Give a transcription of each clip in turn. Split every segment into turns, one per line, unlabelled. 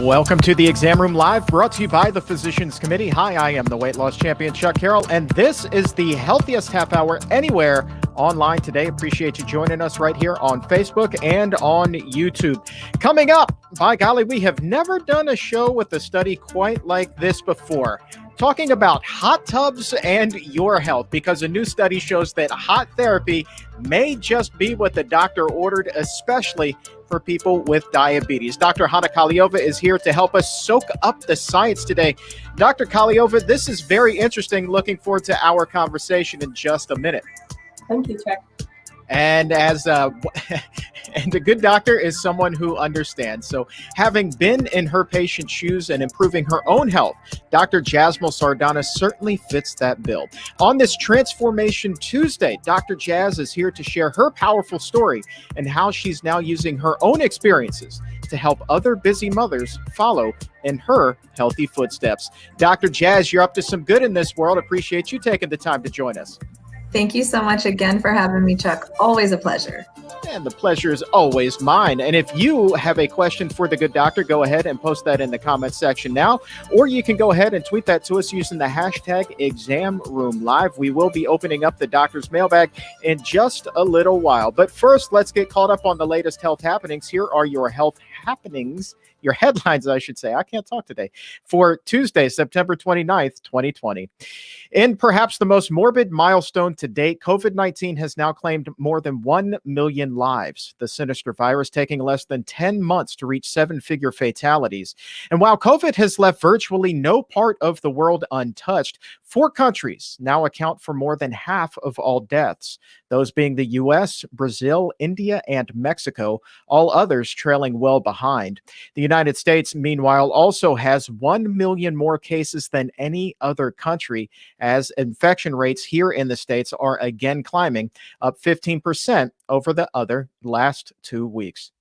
Welcome to the Exam Room Live, brought to you by the Physicians Committee. Hi, I am the weight loss champion, Chuck Carroll, and this is the healthiest half hour anywhere online today. Appreciate you joining us right here on Facebook and on YouTube. Coming up, by golly, we have never done a show with a study quite like this before. Talking about hot tubs and your health, because a new study shows that hot therapy may just be what the doctor ordered, especially for people with diabetes. Dr. Hana Kahleova is here to help us soak up the science today. Dr. Kahleova, this is very interesting. Looking forward to our conversation in just a minute.
Thank you, Chuck.
And and a good doctor is someone who understands. So having been in her patient's shoes and improving her own health, Dr. Jasmine Sardana certainly fits that bill. On this Transformation Tuesday, Dr. Jazz is here to share her powerful story and how she's now using her own experiences to help other busy mothers follow in her healthy footsteps. Dr. Jazz, you're up to some good in this world. Appreciate you taking the time to join us.
Thank you so much again for having me, Chuck. Always a pleasure.
And the pleasure is always mine. And if you have a question for the good doctor, go ahead and post that in the comments section now, or you can go ahead and tweet that to us using the hashtag ExamRoomLive. We will be opening up the doctor's mailbag in just a little while. But first, let's get caught up on the latest health happenings. Here are your health happenings, your headlines, I should say. I can't talk today. For Tuesday, September 29th, 2020. In perhaps the most morbid milestone to date, COVID-19 has now claimed more than 1 million lives. The sinister virus taking less than 10 months to reach 7-figure fatalities. And while COVID has left virtually no part of the world untouched, 4 countries now account for more than half of all deaths. Those being the U.S., Brazil, India, and Mexico, all others trailing well behind. The United States, meanwhile, also has 1 million more cases than any other country, as infection rates here in the States are again climbing, up 15% over the other last 2 weeks.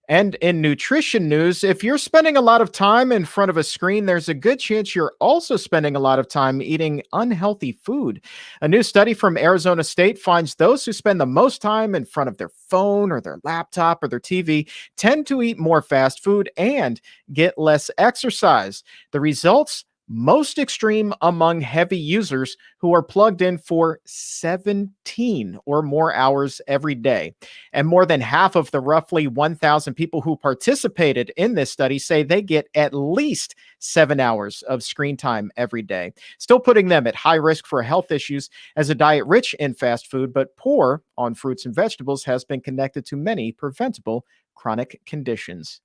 And in nutrition news, if you're spending a lot of time in front of a screen, there's a good chance you're also spending a lot of time eating unhealthy food. A new study from Arizona State finds those who spend the most time in front of their phone or their laptop or their TV tend to eat more fast food and get less exercise. The results? Most extreme among heavy users who are plugged in for 17 or more hours every day. And more than half of the roughly 1,000 people who participated in this study say they get at least 7 hours of screen time every day, still putting them at high risk for health issues, as a diet rich in fast food but poor on fruits and vegetables has been connected to many preventable chronic conditions.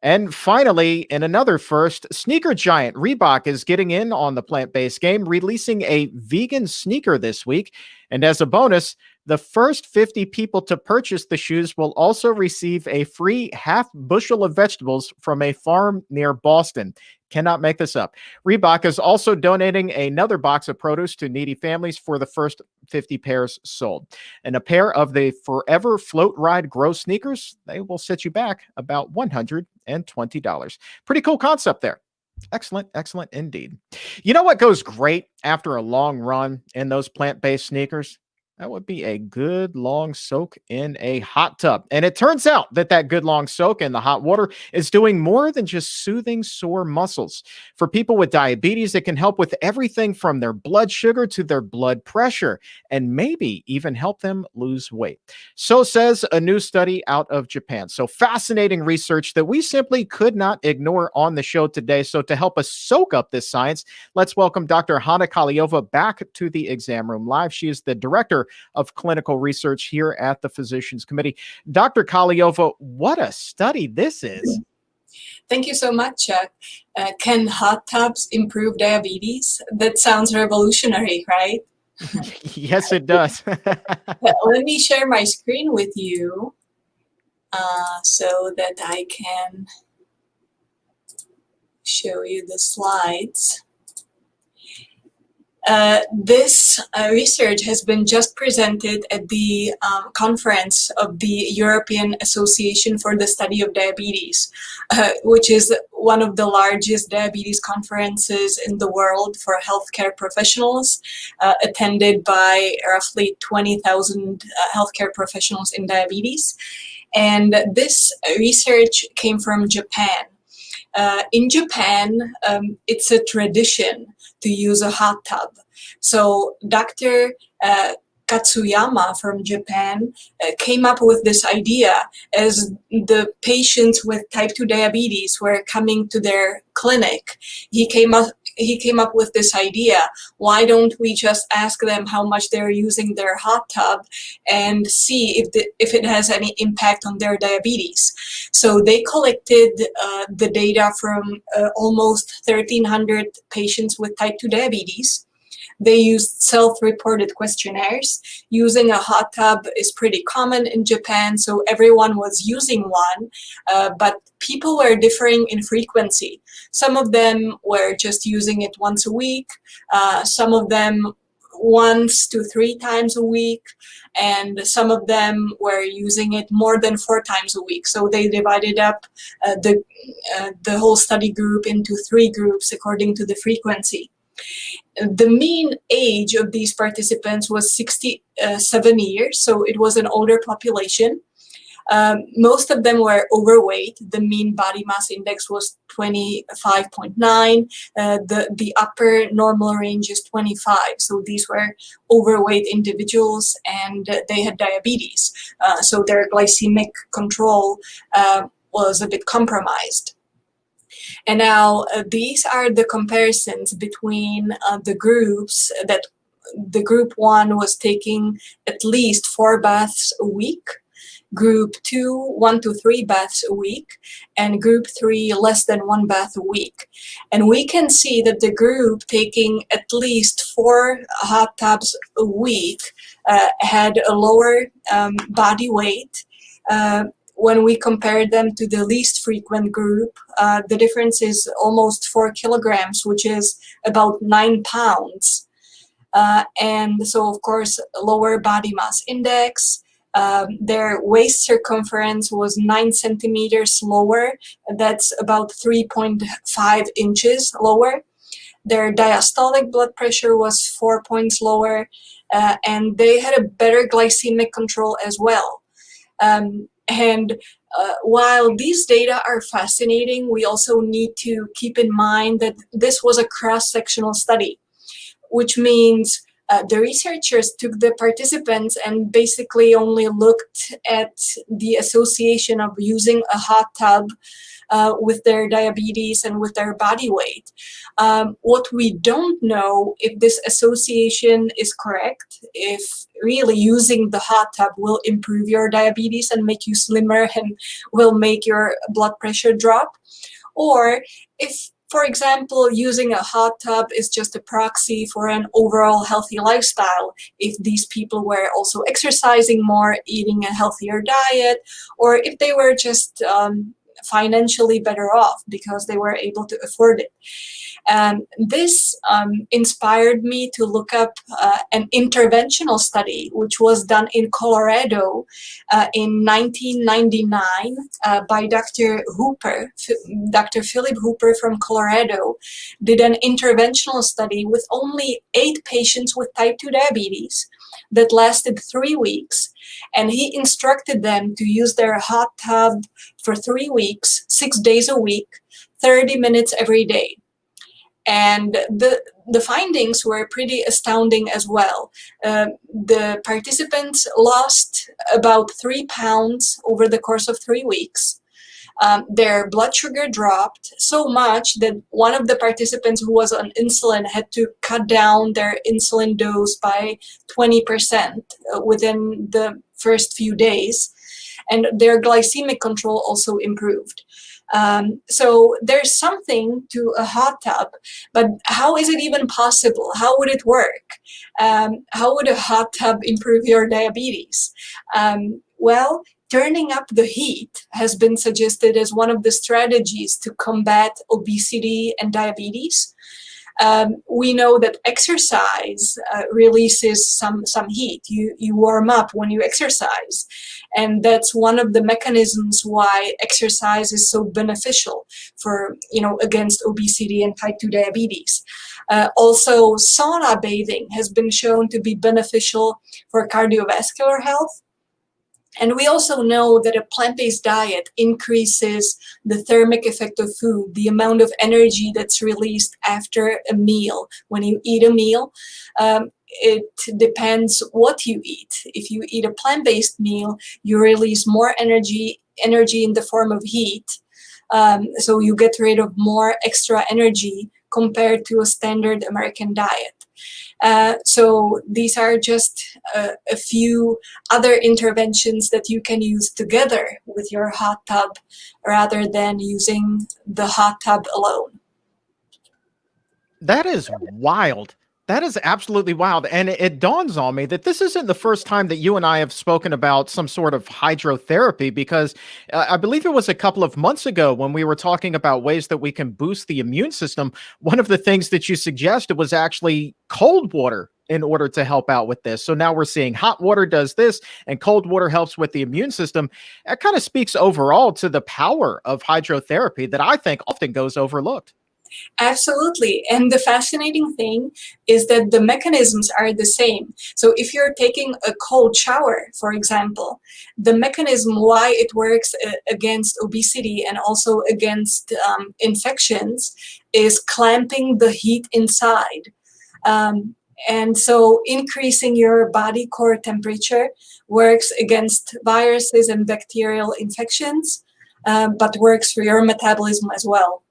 And finally, in another first, sneaker giant Reebok is getting in on the plant-based game, releasing a vegan sneaker this week. And as a bonus, the first 50 people to purchase the shoes will also receive a free half bushel of vegetables from a farm near Boston. Cannot make this up. Reebok is also donating another box of produce to needy families for the first 50 pairs sold. And a pair of the Forever Float Ride Grow sneakers, they will set you back about $120. Pretty cool concept there. Excellent, excellent indeed. You know what goes great after a long run in those plant-based sneakers? That would be a good long soak in a hot tub. And it turns out that that good long soak in the hot water is doing more than just soothing sore muscles. For people with diabetes, it can help with everything from their blood sugar to their blood pressure, and maybe even help them lose weight. So says a new study out of Japan. So fascinating research that we simply could not ignore on the show today. So to help us soak up this science, let's welcome Dr. Hana Kahleova back to the Exam Room Live. She is the director of clinical research here at the Physicians Committee. Dr. Kahleova, what a study this is.
Thank you so much, Chuck. Can hot tubs improve diabetes? That sounds revolutionary, right?
Yes, it does.
Let me share my screen with you so that I can show you the slides. This research has been just presented at the conference of the European Association for the Study of Diabetes, which is one of the largest diabetes conferences in the world for healthcare professionals, attended by roughly 20,000 healthcare professionals in diabetes. And this research came from Japan. In Japan, it's a tradition to use a hot tub. So Dr. Katsuyama from Japan came up with this idea as the patients with type 2 diabetes were coming to their clinic. He came up with this idea: why don't we just ask them how much they're using their hot tub and see if it has any impact on their diabetes. So they collected the data from almost 1,300 patients with type 2 diabetes. They used self-reported questionnaires. Using a hot tub is pretty common in Japan, so everyone was using one, but people were differing in frequency. Some of them were just using it once a week, some of them once to 3 times a week, and some of them were using it more than 4 times a week. So they divided up the whole study group into 3 groups according to the frequency. The mean age of these participants was 67 years, so it was an older population. Most of them were overweight. The mean body mass index was 25.9. The upper normal range is 25. So these were overweight individuals, and they had diabetes. So their glycemic control was a bit compromised. And now these are the comparisons between the groups. That the group 1 was taking at least 4 baths a week, group 2 1 to 3 baths a week, and group 3 less than 1 bath a week. And we can see that the group taking at least 4 hot tubs a week had a lower body weight. When we compare them to the least frequent group, the difference is almost 4 kilograms, which is about 9 pounds. And so, of course, lower body mass index. Their waist circumference was 9 centimeters lower. That's about 3.5 inches lower. Their diastolic blood pressure was 4 points lower, and they had a better glycemic control as well. And while these data are fascinating, we also need to keep in mind that this was a cross-sectional study, which means the researchers took the participants and basically only looked at the association of using a hot tub with their diabetes and with their body weight. What we don't know if this association is correct, if really using the hot tub will improve your diabetes and make you slimmer and will make your blood pressure drop, or if, for example, using a hot tub is just a proxy for an overall healthy lifestyle, if these people were also exercising more, eating a healthier diet, or if they were just financially better off because they were able to afford it. This inspired me to look up an interventional study which was done in Colorado in 1999 by Dr. Hooper. Dr. Philip Hooper from Colorado did an interventional study with only 8 patients with type 2 diabetes that lasted 3 weeks, and he instructed them to use their hot tub for 3 weeks, 6 days a week, 30 minutes every day. And the findings were pretty astounding as well. The participants lost about 3 pounds over the course of 3 weeks. Their blood sugar dropped so much that one of the participants who was on insulin had to cut down their insulin dose by 20% within the first few days. And their glycemic control also improved. So there's something to a hot tub, but how is it even possible? How would it work? How would a hot tub improve your diabetes? Well, turning up the heat has been suggested as one of the strategies to combat obesity and diabetes. We know that exercise releases some heat. You warm up when you exercise. And that's one of the mechanisms why exercise is so beneficial for, against obesity and type 2 diabetes. Also, sauna bathing has been shown to be beneficial for cardiovascular health. And we also know that a plant-based diet increases the thermic effect of food, the amount of energy that's released after a meal. When you eat a meal, it depends what you eat. If you eat a plant-based meal, you release more energy in the form of heat. So you get rid of more extra energy compared to a standard American diet. So these are just a few other interventions that you can use together with your hot tub rather than using the hot tub alone.
That is wild. That is absolutely wild. And it dawns on me that this isn't the first time that you and I have spoken about some sort of hydrotherapy, because I believe it was a couple of months ago when we were talking about ways that we can boost the immune system. One of the things that you suggested was actually cold water in order to help out with this. So now we're seeing hot water does this and cold water helps with the immune system. That kind of speaks overall to the power of hydrotherapy that I think often goes overlooked.
Absolutely. And the fascinating thing is that the mechanisms are the same. So if you're taking a cold shower, for example, the mechanism why it works against obesity and also against infections is clamping the heat inside. And so increasing your body core temperature works against viruses and bacterial infections, but works for your metabolism as well.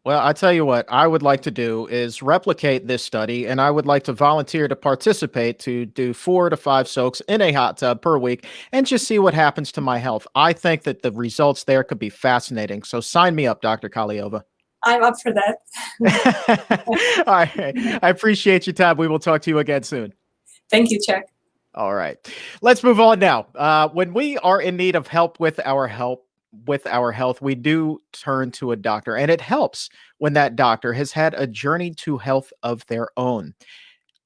Well, I tell you what, I would like to do is replicate this study, and I would like to volunteer to participate to do 4 to 5 soaks in a hot tub per week and just see what happens to my health. I think that the results there could be fascinating. So sign me up, Dr. Kahleova.
I'm up for that.
All right. I appreciate your time. We will talk to you again soon.
Thank you, Chuck.
All right. Let's move on now. When we are in need of help with our health, we do turn to a doctor, and it helps when that doctor has had a journey to health of their own.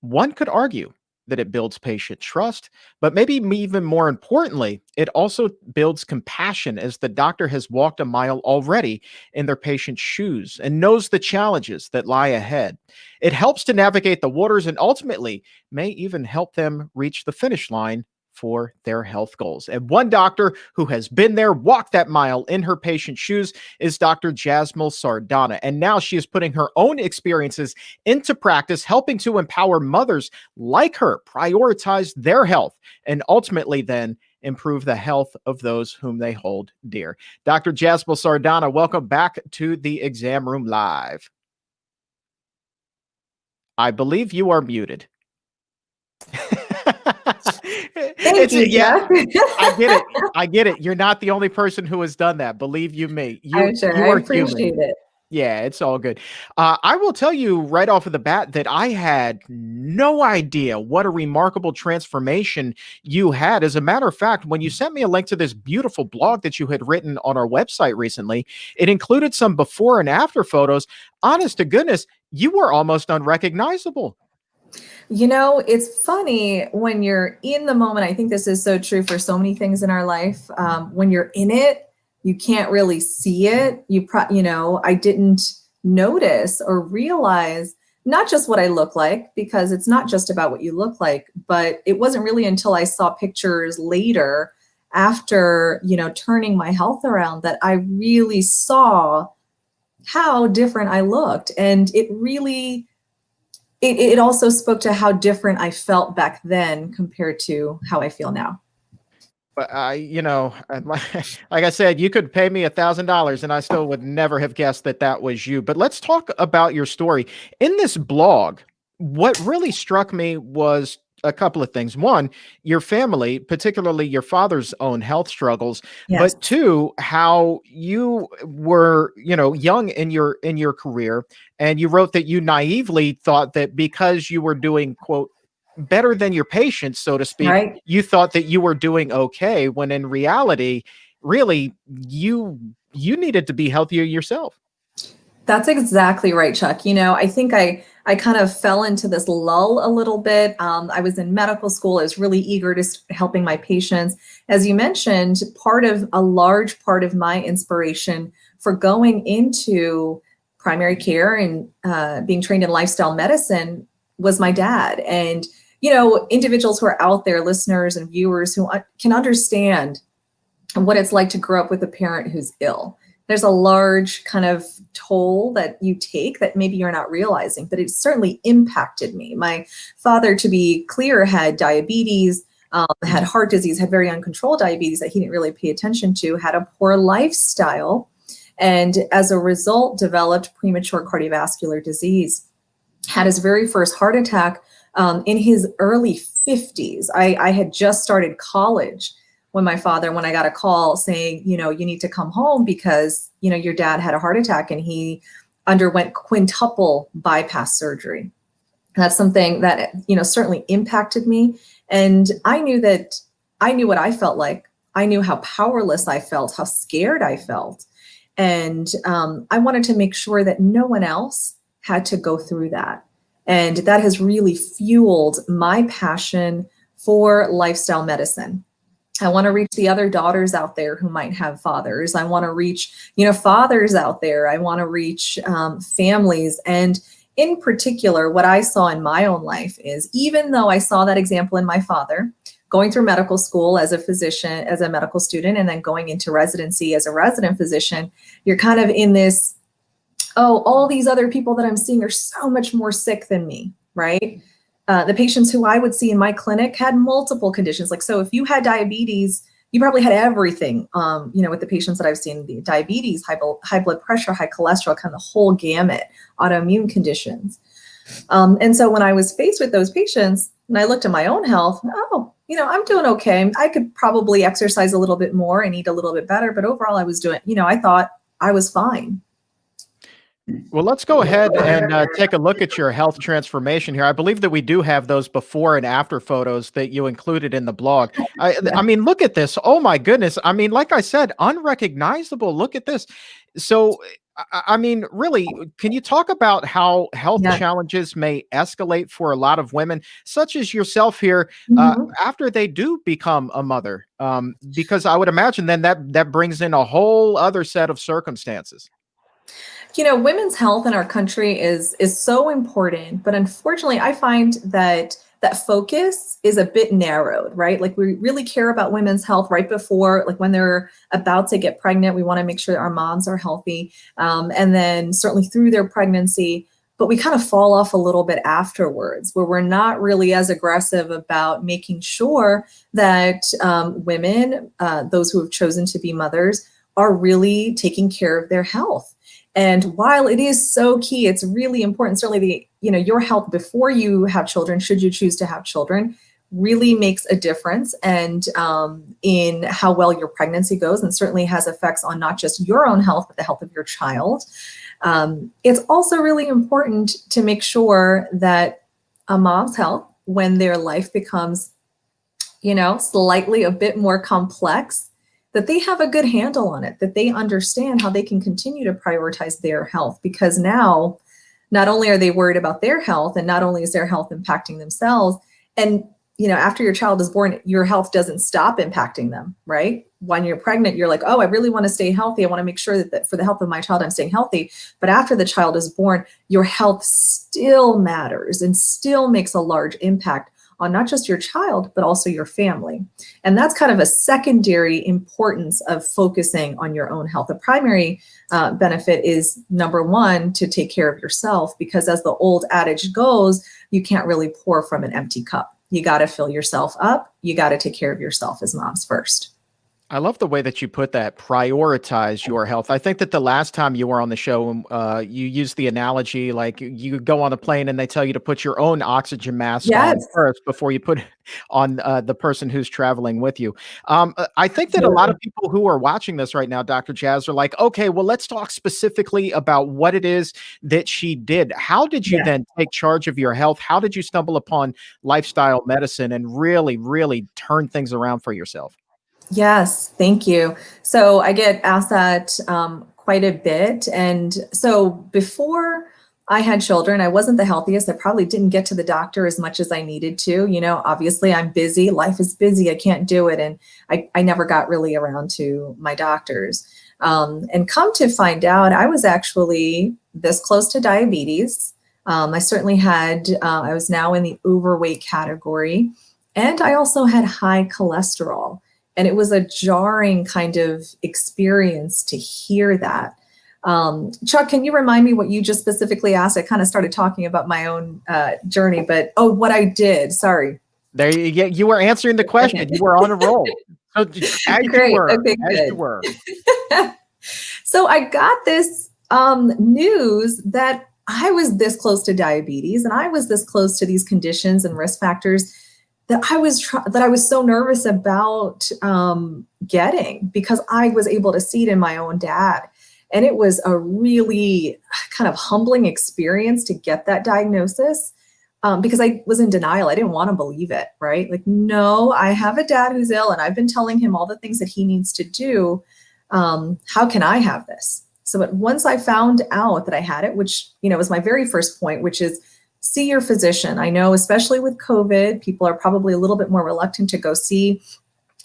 One could argue that it builds patient trust, but maybe even more importantly, it also builds compassion as the doctor has walked a mile already in their patient's shoes and knows the challenges that lie ahead. It helps to navigate the waters and ultimately may even help them reach the finish line for their health goals. And one doctor who has been there, walked that mile in her patient's shoes is Dr. Jasmine Sardana. And now she is putting her own experiences into practice, helping to empower mothers like her prioritize their health and ultimately then improve the health of those whom they hold dear. Dr. Jasmine Sardana, welcome back to the Exam Room Live. I believe you are muted.
Thank you,
yeah, I get it. You're not the only person who has done that. Believe you me.
I'm sure.
You
I
are
appreciate
human.
it.
Yeah, it's all good. I will tell you right off of the bat that I had no idea what a remarkable transformation you had. As a matter of fact, when you sent me a link to this beautiful blog that you had written on our website recently, it included some before and after photos. Honest to goodness, you were almost unrecognizable.
You know, it's funny when you're in the moment. I think this is so true for so many things in our life. When you're in it, you can't really see it. I didn't notice or realize not just what I look like, because it's not just about what you look like, but it wasn't really until I saw pictures later after, turning my health around that I really saw how different I looked. And it really, it also spoke to how different I felt back then compared to how I feel now.
But like I said, you could pay me $1,000 and I still would never have guessed that that was you. But let's talk about your story. In this blog, what really struck me was a couple of things. One, your family, particularly your father's own health struggles,
Yes.
but two, how you were, young in your career, and you wrote that you naively thought that because you were doing, quote, better than your patients, so to speak,
Right.
you thought that you were doing okay, when in reality, really, you needed to be healthier yourself.
That's exactly right, Chuck. I think I kind of fell into this lull a little bit. I was in medical school. I was really eager to helping my patients. As you mentioned, a large part of my inspiration for going into primary care and being trained in lifestyle medicine was my dad. And individuals who are out there, listeners and viewers who can understand what it's like to grow up with a parent who's ill. There's a large kind of toll that you take that maybe you're not realizing, but it certainly impacted me. My father, to be clear, had diabetes, had heart disease, had very uncontrolled diabetes that he didn't really pay attention to, had a poor lifestyle, and as a result developed premature cardiovascular disease. Had his very first heart attack in his early 50s. I had just started college when I got a call saying, you need to come home because, your dad had a heart attack and he underwent quintuple bypass surgery. And that's something that, certainly impacted me. And I knew what I felt like. I knew how powerless I felt, how scared I felt. And I wanted to make sure that no one else had to go through that. And that has really fueled my passion for lifestyle medicine. I want to reach the other daughters out there who might have fathers. I want to reach, fathers out there. I want to reach families. And in particular, what I saw in my own life is, even though I saw that example in my father, going through medical school as a physician, as a medical student, and then going into residency as a resident physician, you're kind of in this, all these other people that I'm seeing are so much more sick than me, right? The patients who I would see in my clinic had multiple conditions. So if you had diabetes, you probably had everything, with the patients that I've seen, the diabetes, high blood pressure, high cholesterol, kind of the whole gamut, autoimmune conditions. And so when I was faced with those patients and I looked at my own health, I'm doing okay. I could probably exercise a little bit more and eat a little bit better, but overall I was doing, I thought I was fine.
Well, let's go ahead and take a look at your health transformation here. I believe that we do have those before and after photos that you included in the blog. I mean, look at this. Oh my goodness. I mean, like I said, unrecognizable. Look at this. So, I mean, really, can you talk about how health challenges may escalate for a lot of women, such as yourself here, after they do become a mother? Because I would imagine then that brings in a whole other set of circumstances.
Women's health in our country is so important, but unfortunately, I find that focus is a bit narrowed, right? We really care about women's health right before, when they're about to get pregnant. We want to make sure our moms are healthy, and then certainly through their pregnancy. But we kind of fall off a little bit afterwards, where we're not really as aggressive about making sure that women, those who have chosen to be mothers, are really taking care of their health. And while it is so key, it's really important. Certainly your health before you have children, should you choose to have children, really makes a difference and in how well your pregnancy goes, and certainly has effects on not just your own health, but the health of your child. It's also really important to make sure that a mom's health, when their life becomes, slightly a bit more complex, that they have a good handle on it, that they understand how they can continue to prioritize their health. Because now, not only are they worried about their health, and not only is their health impacting themselves, and after your child is born, your health doesn't stop impacting them, right? When you're pregnant, you're like, oh, I really want to stay healthy. I want to make sure that for the health of my child, I'm staying healthy. But after the child is born, your health still matters and still makes a large impact on not just your child, but also your family. And that's kind of a secondary importance of focusing on your own health. The primary benefit is, number one, to take care of yourself, because as the old adage goes, you can't really pour from an empty cup. You got to fill yourself up. You got to take care of yourself as moms first.
I love the way that you put that, prioritize your health. I think that the last time you were on the show, you used the analogy, like you go on a plane and they tell you to put your own oxygen mask on first before you put it on the person who's traveling with you. I think that a lot of people who are watching this right now, Dr. Jazz, are like, okay, well, let's talk specifically about what it is that she did. How did you then take charge of your health? How did you stumble upon lifestyle medicine and really, really turn things around for yourself?
Yes, thank you. So I get asked that quite a bit. And so before I had children, I wasn't the healthiest. I probably didn't get to the doctor as much as I needed to. Obviously I'm busy. Life is busy. I can't do it. And I never got really around to my doctors. And come to find out, I was actually this close to diabetes. I certainly had, I was now in the overweight category, and I also had high cholesterol. And it was a jarring kind of experience to hear that. Chuck, can you remind me what you just specifically asked? I kind of started talking about my own journey, but what I did, sorry.
There you were answering the question. You were on a roll. So as
Great.
you were,
Okay,
as
good.
you were.
So I got this news that I was this close to diabetes and I was this close to these conditions and risk factors that I was so nervous about getting, because I was able to see it in my own dad. And it was a really kind of humbling experience to get that diagnosis, because I was in denial. I didn't want to believe it, right? Like, no, I have a dad who's ill and I've been telling him all the things that he needs to do. How can I have this? So once I found out that I had it, which, was my very first point, which is see your physician. I know, especially with COVID, people are probably a little bit more reluctant to go see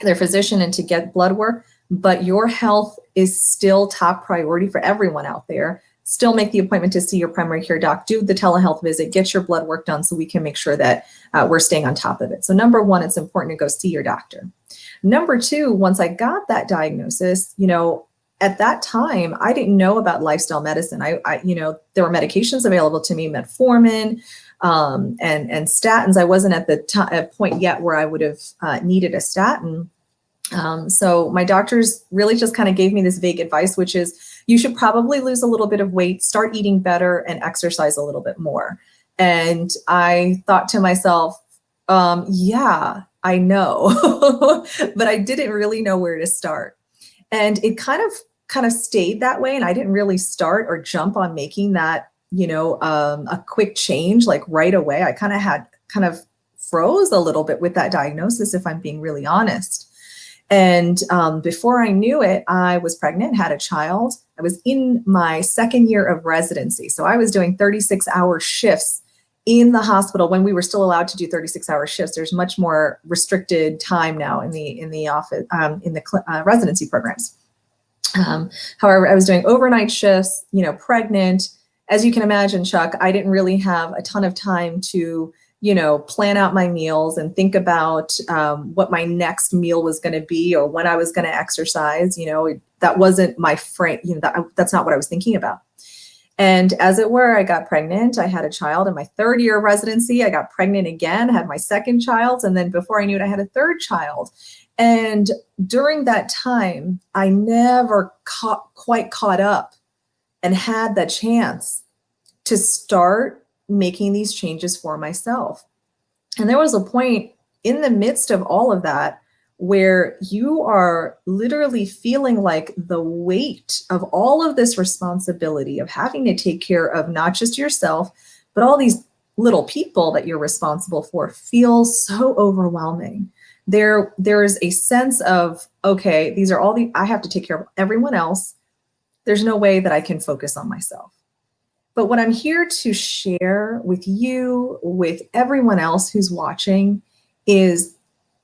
their physician and to get blood work, but your health is still top priority for everyone out there. Still make the appointment to see your primary care doc, do the telehealth visit, get your blood work done so we can make sure that we're staying on top of it. So number one, it's important to go see your doctor. Number two, once I got that diagnosis, at that time, I didn't know about lifestyle medicine. I there were medications available to me, metformin, and statins. I wasn't at the point yet where I would have needed a statin. So my doctors really just kind of gave me this vague advice, which is you should probably lose a little bit of weight, start eating better, and exercise a little bit more. And I thought to myself, yeah, I know, but I didn't really know where to start. And it kind of stayed that way. And I didn't really start or jump on making that, a quick change, like right away. I kind of froze a little bit with that diagnosis, if I'm being really honest. And before I knew it, I was pregnant, had a child. I was in my second year of residency. So I was doing 36-hour shifts in the hospital when we were still allowed to do 36-hour shifts. There's much more restricted time now in the office, in the residency programs. However, I was doing overnight shifts, pregnant. As you can imagine, Chuck, I didn't really have a ton of time to, plan out my meals and think about what my next meal was going to be or when I was going to exercise. That wasn't my frame. That's not what I was thinking about. And as it were, I got pregnant. I had a child in my third year of residency. I got pregnant again, had my second child. And then before I knew it, I had a third child. And during that time, I never quite caught up and had the chance to start making these changes for myself. And there was a point in the midst of all of that where you are literally feeling like the weight of all of this responsibility of having to take care of not just yourself, but all these little people that you're responsible for feels so overwhelming. There's a sense of, okay, these are all I have to take care of everyone else. There's no way that I can focus on myself. But what I'm here to share with you, with everyone else who's watching, is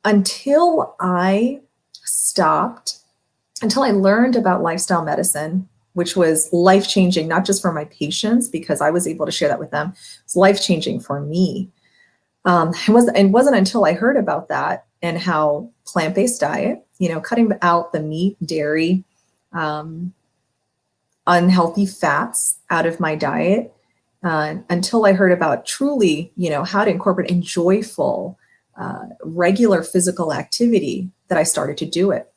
until I learned about lifestyle medicine, which was life-changing, not just for my patients, because I was able to share that with them. It's life-changing for me. It wasn't until I heard about that and how plant-based diet, cutting out the meat, dairy, unhealthy fats out of my diet, until I heard about truly, how to incorporate enjoyable, regular physical activity, that I started to do it.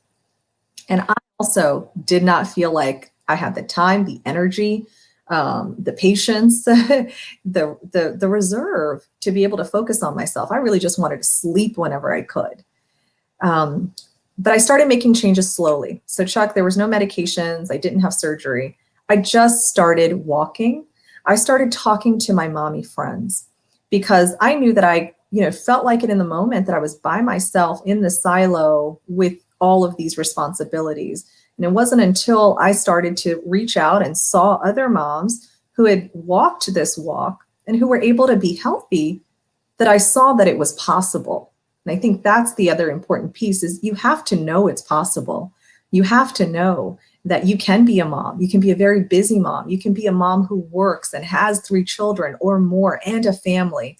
And I also did not feel like I had the time, the energy, the patience, the reserve to be able to focus on myself. I really just wanted to sleep whenever I could. But I started making changes slowly. So Chuck, there was no medications. I didn't have surgery. I just started walking. I started talking to my mommy friends because I knew that I, felt like it in the moment that I was by myself in the silo with all of these responsibilities. And it wasn't until I started to reach out and saw other moms who had walked this walk and who were able to be healthy that I saw that it was possible. And I think that's the other important piece is you have to know it's possible. You have to know. that you can be a mom. You can be a very busy mom. You can be a mom who works and has 3 children or more and a family,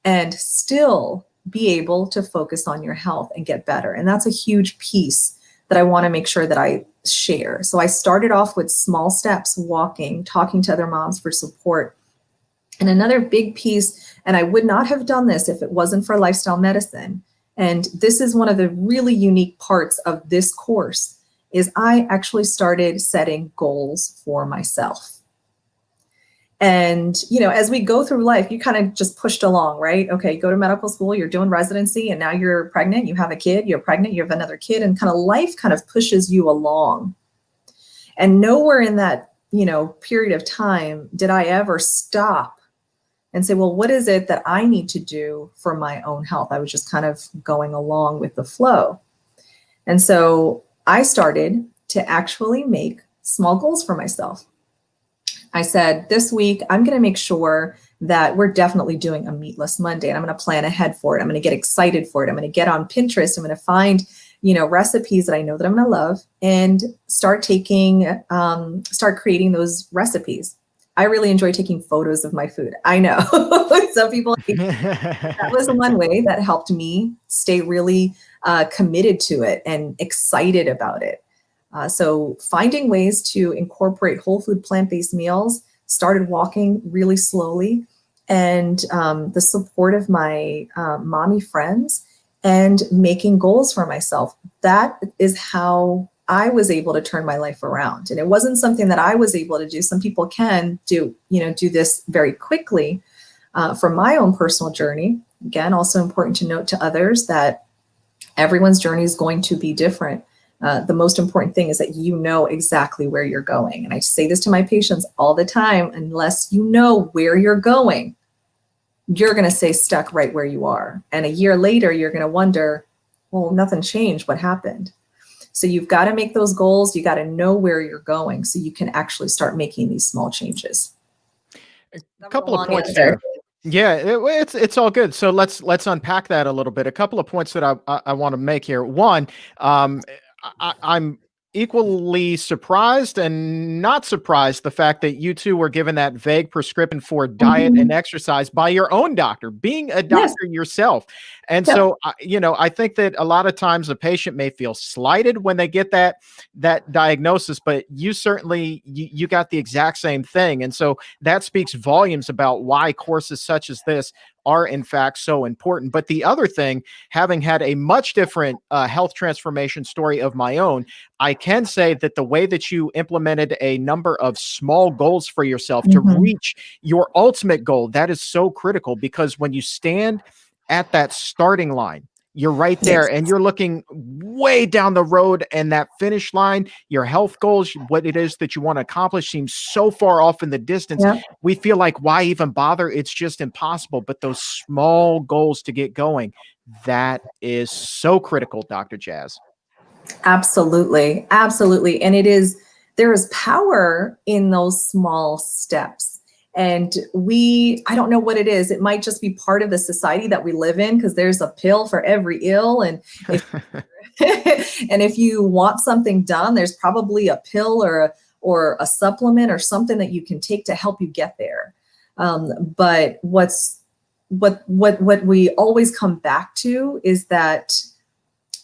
and still be able to focus on your health and get better. And that's a huge piece that I want to make sure that I share. So I started off with small steps, walking, talking to other moms for support. And another big piece, and I would not have done this if it wasn't for lifestyle medicine, and this is one of the really unique parts of this course, is I actually started setting goals for myself. And, you know, as we go through life, you kind of just pushed along, right? Okay, go to medical school, you're doing residency, and now you're pregnant, you have a kid, you're pregnant, you have another kid, and kind of life kind of pushes you along. And nowhere in that, you know, period of time did I ever stop and say, well, what is it that I need to do for my own health? I was just kind of going along with the flow. And so I started to actually make small goals for myself. I said, this week, I'm going to make sure that we're definitely doing a meatless Monday, and I'm going to plan ahead for it. I'm going to get excited for it. I'm going to get on Pinterest. I'm going to find, you know, recipes that I know that I'm going to love, and start creating those recipes. I really enjoy taking photos of my food. I know some people, that was the one way that helped me stay really committed to it and excited about it. So finding ways to incorporate whole food plant-based meals, started walking really slowly, and the support of my mommy friends, and making goals for myself. That is how I was able to turn my life around. And it wasn't something that I was able to do. Some people can do this very quickly. From my own personal journey, again, also important to note to others that everyone's journey is going to be different. The most important thing is that you know exactly where you're going. And I say this to my patients all the time: unless you know where you're going, you're going to stay stuck right where you are. And a year later, you're going to wonder, well, nothing changed. What happened? So you've got to make those goals. You got to know where you're going so you can actually start making these small changes.
A couple of points there. Yeah, it's all good. So let's unpack that a little bit. A couple of points that I want to make here. One, I'm equally surprised and not surprised the fact that you two were given that vague prescription for diet and exercise by your own doctor, being a doctor yourself. And so, I think that a lot of times a patient may feel slighted when they get that diagnosis, but you certainly, you got the exact same thing. And so that speaks volumes about why courses such as this are in fact so important. But the other thing, having had a much different health transformation story of my own, I can say that the way that you implemented a number of small goals for yourself to reach your ultimate goal, that is so critical, because when you stand at that starting line, you're right there and you're looking way down the road, and that finish line, your health goals, what it is that you want to accomplish seems so far off in the distance. We feel like, why even bother? It's just impossible. But those small goals to get going, that is so critical, Dr. Jazz.
Absolutely. Absolutely. And there is power in those small steps. And I don't know what it is. It might just be part of the society that we live in, because there's a pill for every ill. And if you want something done, there's probably a pill or a supplement or something that you can take to help you get there. But what we always come back to is that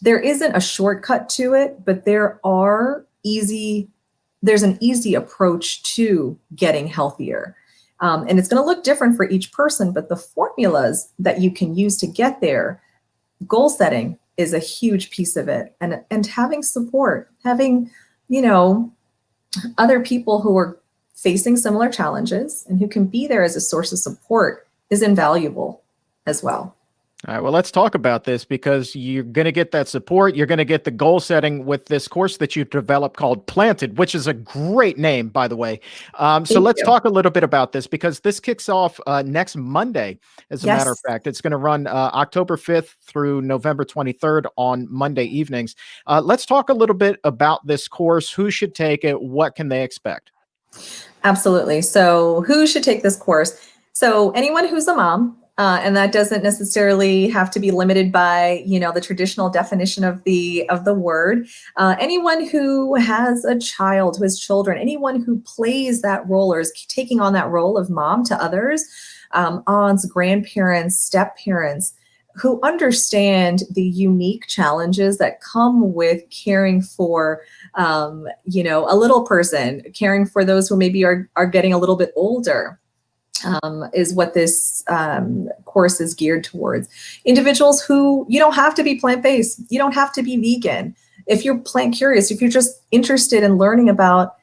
there isn't a shortcut to it, but there's an easy approach to getting healthier. And it's going to look different for each person, but the formulas that you can use to get there, goal setting is a huge piece of it. And having support, having, other people who are facing similar challenges and who can be there as a source of support is invaluable as well.
All right, well, let's talk about this, because you're going to get that support. You're going to get the goal setting with this course that you've developed called Planted, which is a great name, by the way. So let's talk a little bit about this, because this kicks off next Monday. As a matter of fact, it's going to run October 5th through November 23rd on Monday evenings. Let's talk a little bit about this course. Who should take it? What can they expect?
Absolutely. So who should take this course? So anyone who's a mom, And that doesn't necessarily have to be limited by, the traditional definition of the word. Anyone who has a child, who has children, anyone who plays that role or is taking on that role of mom to others, aunts, grandparents, step parents, who understand the unique challenges that come with caring for, a little person, caring for those who maybe are getting a little bit older. Is what this course is geared towards. Individuals who, you don't have to be plant-based, you don't have to be vegan. If you're plant curious, if you're just interested in learning about,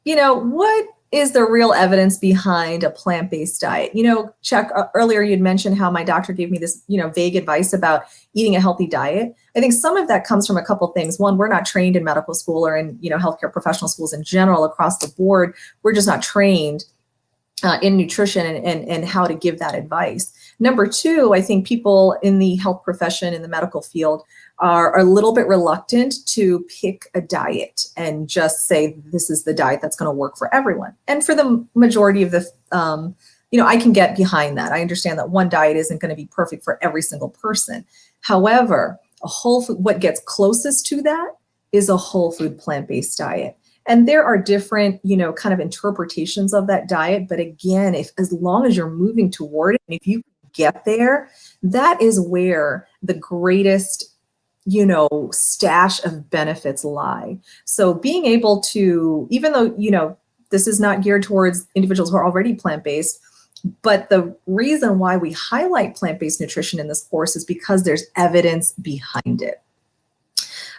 what is the real evidence behind a plant-based diet? Chuck, earlier you'd mentioned how my doctor gave me this, vague advice about eating a healthy diet. I think some of that comes from a couple things. One, we're not trained in medical school or in, healthcare professional schools in general across the board. We're just not trained in nutrition and how to give that advice. Number two, I think people in the health profession, in the medical field, are a little bit reluctant to pick a diet and just say, this is the diet that's going to work for everyone. And for the majority of the, I can get behind that. I understand that one diet isn't going to be perfect for every single person. However, a whole food, what gets closest to that is a whole food plant-based diet. And there are different, kind of interpretations of that diet. But again, as long as you're moving toward it, and if you get there, that is where the greatest, stash of benefits lie. So being able to, even though, this is not geared towards individuals who are already plant-based, but the reason why we highlight plant-based nutrition in this course is because there's evidence behind it.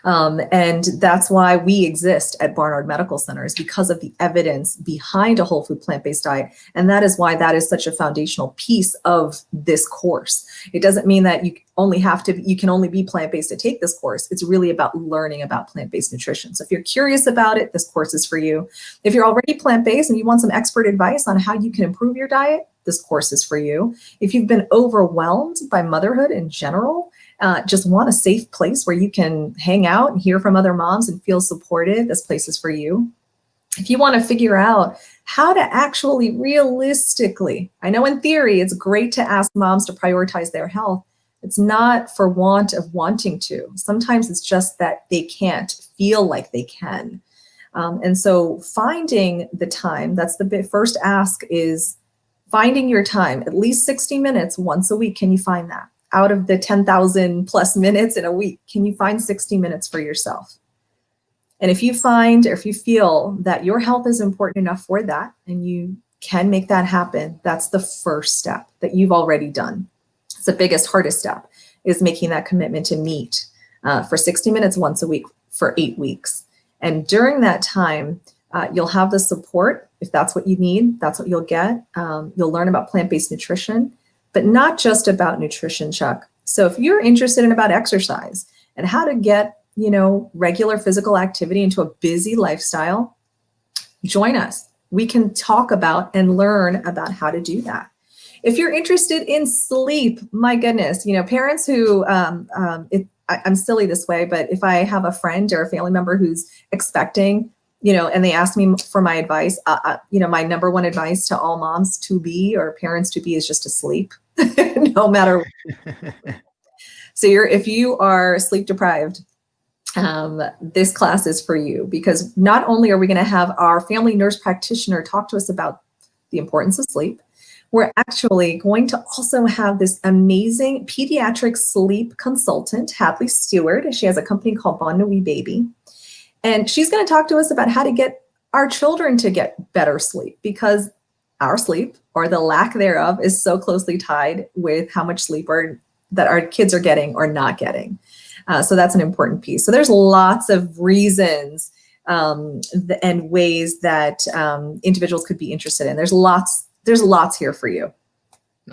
And that's why we exist at Barnard Medical Center, is because of the evidence behind a whole food plant-based diet. And that is why that is such a foundational piece of this course. It doesn't mean that you can only be plant-based to take this course. It's really about learning about plant-based nutrition. So if you're curious about it, this course is for you. If you're already plant-based and you want some expert advice on how you can improve your diet, this course is for you. If you've been overwhelmed by motherhood in general, just want a safe place where you can hang out and hear from other moms and feel supported, this place is for you. If you want to figure out how to actually realistically, I know in theory it's great to ask moms to prioritize their health. It's not for want of wanting to. Sometimes it's just that they can't feel like they can. And so finding the time, that's the first ask, is finding your time, at least 60 minutes once a week. Can you find that? Out of the 10,000 plus minutes in a week, can you find 60 minutes for yourself? And if you find, or if you feel that your health is important enough for that, and you can make that happen, that's the first step that you've already done. It's the biggest, hardest step, is making that commitment to meet for 60 minutes once a week for 8 weeks. And during that time, you'll have the support. If that's what you need, that's what you'll get. You'll learn about plant-based nutrition, but not just about nutrition, Chuck. So if you're interested in about exercise and how to get, regular physical activity into a busy lifestyle, join us. We can talk about and learn about how to do that. If you're interested in sleep, my goodness, parents who, I'm silly this way, but if I have a friend or a family member who's expecting, and they ask me for my advice, my number one advice to all moms to be, or parents to be, is just to sleep, no matter what. So if you are sleep deprived, this class is for you, because not only are we going to have our family nurse practitioner talk to us about the importance of sleep, we're actually going to also have this amazing pediatric sleep consultant, Hadley Stewart. She has a company called Bon Nuit Baby. And she's going to talk to us about how to get our children to get better sleep, because our sleep, or the lack thereof, is so closely tied with how much sleep that our kids are getting or not getting. So that's an important piece. So there's lots of reasons and ways that individuals could be interested in. There's lots here for you.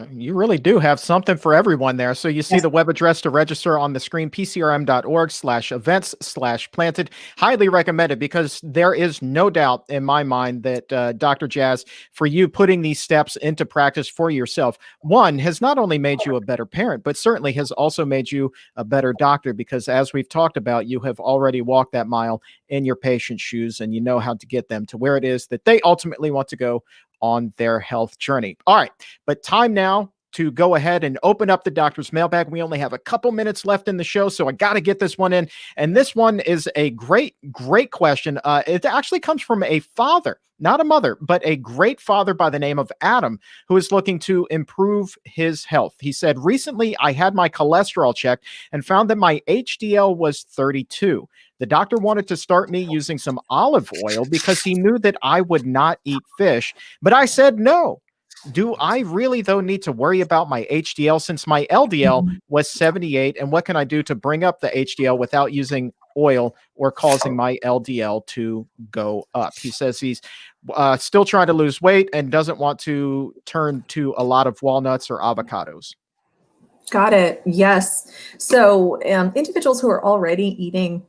You really do have something for everyone there. So you see the web address to register on the screen, pcrm.org/events/planted. Highly recommended, because there is no doubt in my mind that Dr. Jazz, for you putting these steps into practice for yourself, one, has not only made you a better parent, but certainly has also made you a better doctor, because as we've talked about, you have already walked that mile in your patient's shoes, and you know how to get them to where it is that they ultimately want to go on their health journey. All right, but time now to go ahead and open up the doctor's mailbag. We only have a couple minutes left in the show, so I got to get this one in. And this one is a great question. It actually comes from a father, not a mother, but a great father by the name of Adam, who is looking to improve his health. He said, recently I had my cholesterol checked and found that my HDL was 32. The doctor wanted to start me using some olive oil because he knew that I would not eat fish, but I said no. Do I really, though, need to worry about my HDL since my LDL was 78? And what can I do to bring up the HDL without using oil or causing my LDL to go up? He says he's still trying to lose weight and doesn't want to turn to a lot of walnuts or avocados.
Got it. Yes. So individuals who are already eating,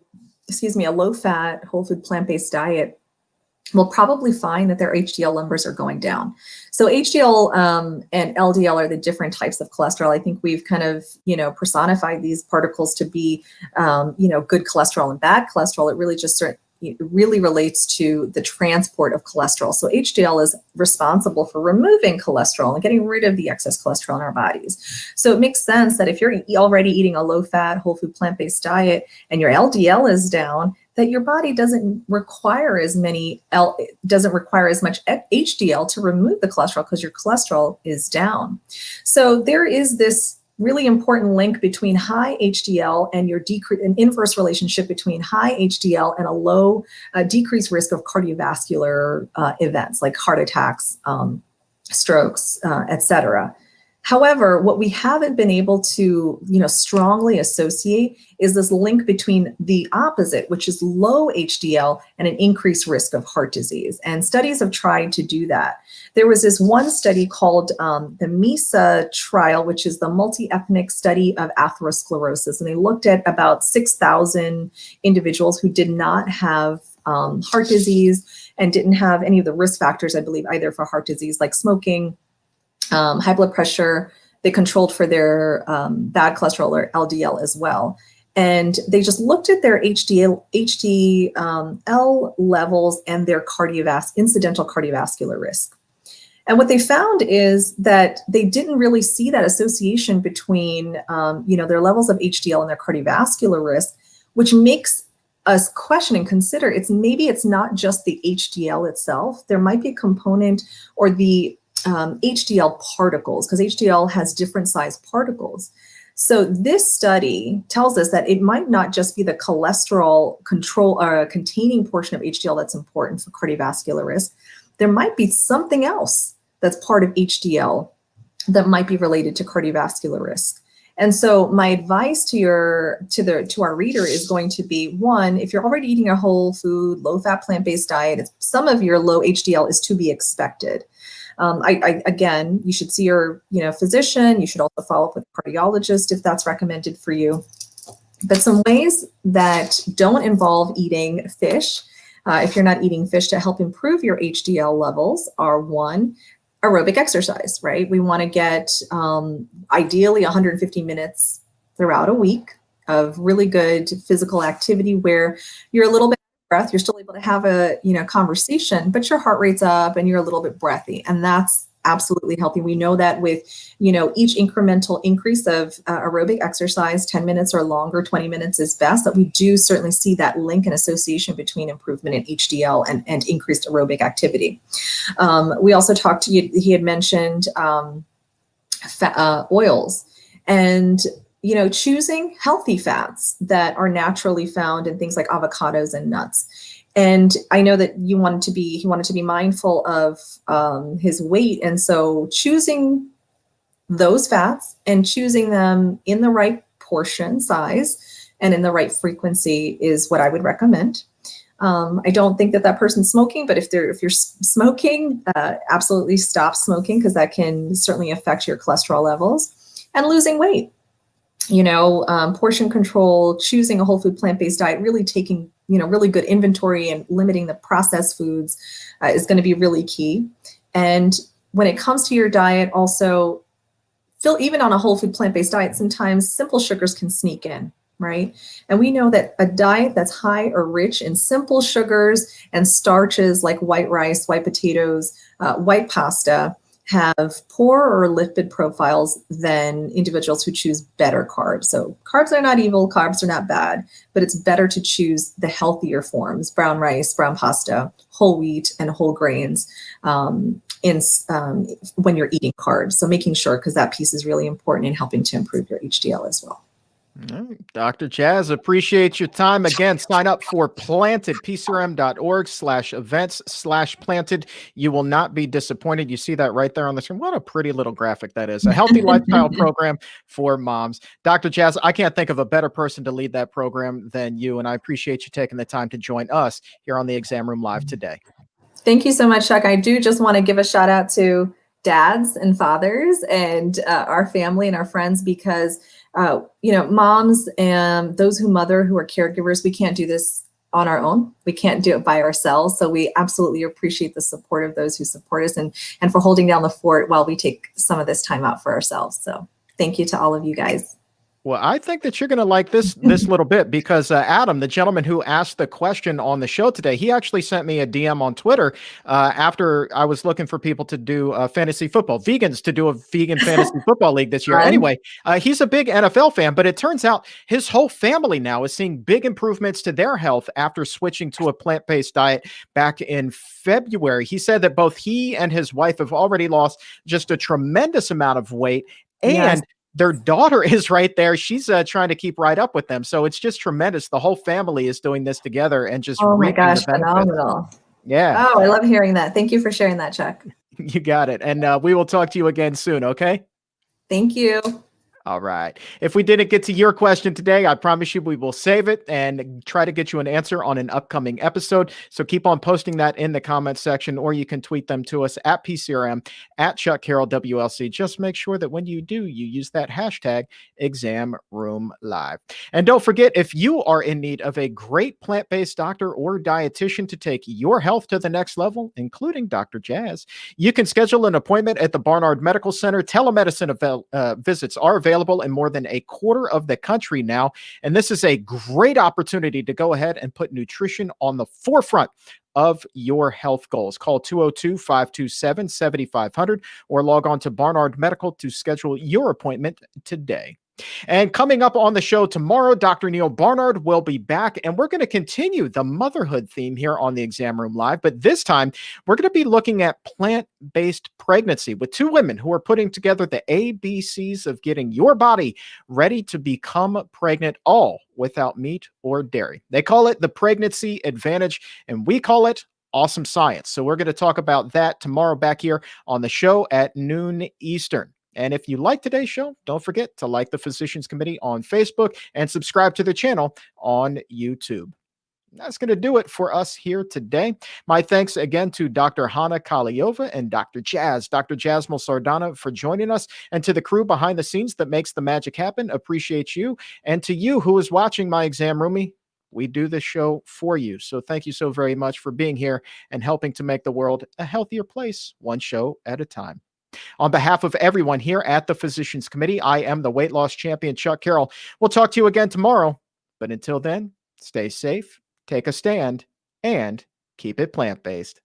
a low-fat, whole food, plant-based diet will probably find that their HDL numbers are going down. So HDL and LDL are the different types of cholesterol. I think we've kind of, personified these particles to be, good cholesterol and bad cholesterol. It really relates to the transport of cholesterol. So HDL is responsible for removing cholesterol and getting rid of the excess cholesterol in our bodies. So it makes sense that if you're already eating a low-fat, whole food, plant-based diet and your LDL is down, that your body doesn't require as much HDL to remove the cholesterol because your cholesterol is down. So there is this really important link between high HDL and an inverse relationship between high HDL and a low decreased risk of cardiovascular events like heart attacks, strokes, etc. However, what we haven't been able to, strongly associate is this link between the opposite, which is low HDL, and an increased risk of heart disease. And studies have tried to do that. There was this one study called the MESA trial, which is the multi-ethnic study of atherosclerosis. And they looked at about 6,000 individuals who did not have heart disease and didn't have any of the risk factors, I believe, either for heart disease, like smoking, high blood pressure. They controlled for their bad cholesterol or LDL as well. And they just looked at their HDL levels and their incidental cardiovascular risk. And what they found is that they didn't really see that association between, their levels of HDL and their cardiovascular risk, which makes us question and consider maybe it's not just the HDL itself. There might be a component or the HDL particles, because HDL has different size particles. So this study tells us that it might not just be the cholesterol control containing portion of HDL that's important for cardiovascular risk. There might be something else that's part of HDL that might be related to cardiovascular risk. And so my advice to our reader is going to be, one, if you're already eating a whole food, low-fat, plant-based diet, some of your low HDL is to be expected. Again, you should see your physician. You should also follow up with a cardiologist if that's recommended for you. But some ways that don't involve eating fish, if you're not eating fish, to help improve your HDL levels are, one, aerobic exercise, right? We want to get ideally 150 minutes throughout a week of really good physical activity where you're a little bit breath, you're still able to have a conversation, but your heart rate's up and you're a little bit breathy, and that's absolutely healthy. We know that with each incremental increase of aerobic exercise, 10 minutes or longer, 20 minutes is best, that we do certainly see that link and association between improvement in HDL and increased aerobic activity. We also talked, he had mentioned oils, and choosing healthy fats that are naturally found in things like avocados and nuts. And I know that he wanted to be mindful of his weight. And so choosing those fats and choosing them in the right portion size and in the right frequency is what I would recommend. I don't think that person's smoking, but if you're smoking, absolutely stop smoking, because that can certainly affect your cholesterol levels. And losing weight. Portion control, choosing a whole food plant-based diet, really taking, really good inventory and limiting the processed foods is going to be really key. And when it comes to your diet, also, even on a whole food plant-based diet, sometimes simple sugars can sneak in, right? And we know that a diet that's high or rich in simple sugars and starches like white rice, white potatoes, white pasta, have poorer lipid profiles than individuals who choose better carbs. So carbs are not evil, carbs are not bad, but it's better to choose the healthier forms: brown rice, brown pasta, whole wheat, and whole grains when you're eating carbs. So making sure, because that piece is really important in helping to improve your HDL as well.
All right. Dr. Jazz, appreciate your time. Again, sign up for Planted, pcrm.org/events/planted. You will not be disappointed. You see that right there on the screen. What a pretty little graphic that is. A healthy lifestyle program for moms. Dr. Jazz, I can't think of a better person to lead that program than you, and I appreciate you taking the time to join us here on the Exam Room Live today.
Thank you so much, Chuck. I do just want to give a shout out to dads and fathers and our family and our friends, because moms and those who mother, who are caregivers, we can't do this on our own. We can't do it by ourselves. So we absolutely appreciate the support of those who support us and for holding down the fort while we take some of this time out for ourselves. So thank you to all of you guys.
Well, I think that you're going to like this little bit, because Adam, the gentleman who asked the question on the show today, he actually sent me a DM on Twitter after I was looking for people to do fantasy football, vegans to do a vegan fantasy football league this year. Anyway, he's a big NFL fan, but it turns out his whole family now is seeing big improvements to their health after switching to a plant-based diet back in February. He said that both he and his wife have already lost just a tremendous amount of weight, and
Yes.
Their daughter is right there. She's trying to keep right up with them. So it's just tremendous. The whole family is doing this together and just
Oh my
reaping
gosh,
the benefits.
phenomenal.
Yeah.
Oh, I love hearing that. Thank you for sharing that, Chuck.
You got it. And we will talk to you again soon, okay?
Thank you.
All right. If we didn't get to your question today, I promise you we will save it and try to get you an answer on an upcoming episode. So keep on posting that in the comments section, or you can tweet them to us at PCRM, at Chuck Carroll WLC. Just make sure that when you do, you use that hashtag Exam Room Live. And don't forget, if you are in need of a great plant-based doctor or dietitian to take your health to the next level, including Dr. Jazz, you can schedule an appointment at the Barnard Medical Center. Telemedicine visits are available in more than a quarter of the country now. And this is a great opportunity to go ahead and put nutrition on the forefront of your health goals. Call 202-527-7500 or log on to Barnard Medical to schedule your appointment today. And coming up on the show tomorrow, Dr. Neil Barnard will be back, and we're going to continue the motherhood theme here on the Exam Room Live. But this time, we're going to be looking at plant-based pregnancy with two women who are putting together the ABCs of getting your body ready to become pregnant, all without meat or dairy. They call it the Pregnancy Advantage, and we call it awesome science. So we're going to talk about that tomorrow back here on the show at noon Eastern. And if you like today's show, don't forget to like the Physicians Committee on Facebook and subscribe to the channel on YouTube. That's going to do it for us here today. My thanks again to Dr. Hana Kahleova and Dr. Jasmine Sardana for joining us, and to the crew behind the scenes that makes the magic happen. Appreciate you. And to you who is watching my Exam Roomie, we do this show for you. So thank you so very much for being here and helping to make the world a healthier place, one show at a time. On behalf of everyone here at the Physicians Committee, I am the weight loss champion, Chuck Carroll. We'll talk to you again tomorrow. But until then, stay safe, take a stand, and keep it plant-based.